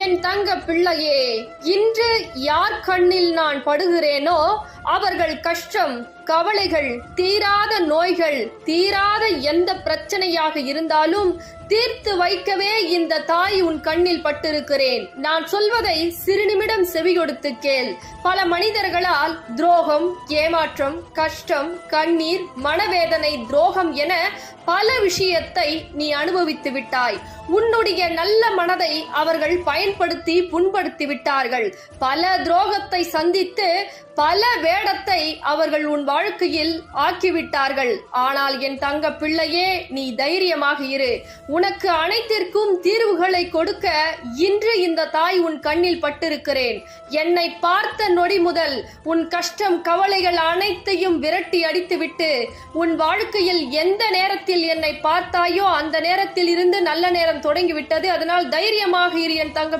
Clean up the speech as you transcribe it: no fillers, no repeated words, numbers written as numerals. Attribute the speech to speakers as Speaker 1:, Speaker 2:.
Speaker 1: என் தங்க பிள்ளையே, இன்று யார் கண்ணில் நான் படுகிறேனோ அவர்கள் கஷ்டம், கவலைகள், தீராத நோய்கள், தீராத எந்த பிரச்சனையாக இருந்தாலும் தீர்த்து வைக்கவே இந்த தாய் உன் கண்ணில் பட்டிருக்கிறேன். நான் சொல்வதை சிறுநிமிடம் செவி கொடுத்து கேள். பல மனிதர்களால் துரோகம், ஏமாற்றம், கஷ்டம், கண்ணீர், மனவேதனை, துரோகம் என பல விஷயத்தை நீ அனுபவித்து விட்டாய். உன்னுடைய நல்ல மனதை அவர்கள் பயன்படுத்தி புண்படுத்தி விட்டார்கள். பல துரோகத்தை சந்தித்து பல வேடத்தை அவர்கள் உன் வாழ்க்கையில் ஆக்கிவிட்டார்கள். ஆனால் என் தங்க பிள்ளையே, நீ தைரியமாக இரு. உனக்கு அனைத்திற்கும் தீர்வுகளை கொடுக்க இன்று இந்த தாய் உன் கண்ணில் பட்டிருக்கிறேன். என்னை பார்த்த நொடி முதல் உன் கஷ்டம், கவலைகள் அனைத்தையும் விரட்டி அடித்துவிட்டு உன் வாழ்க்கையில் எந்த நேரத்தில் என்னை பார்த்தாயோ அந்த நேரத்தில் இருந்து நல்ல நேரம் தொடங்கிவிட்டது. அதனால் தைரியமாக இரு என் தங்க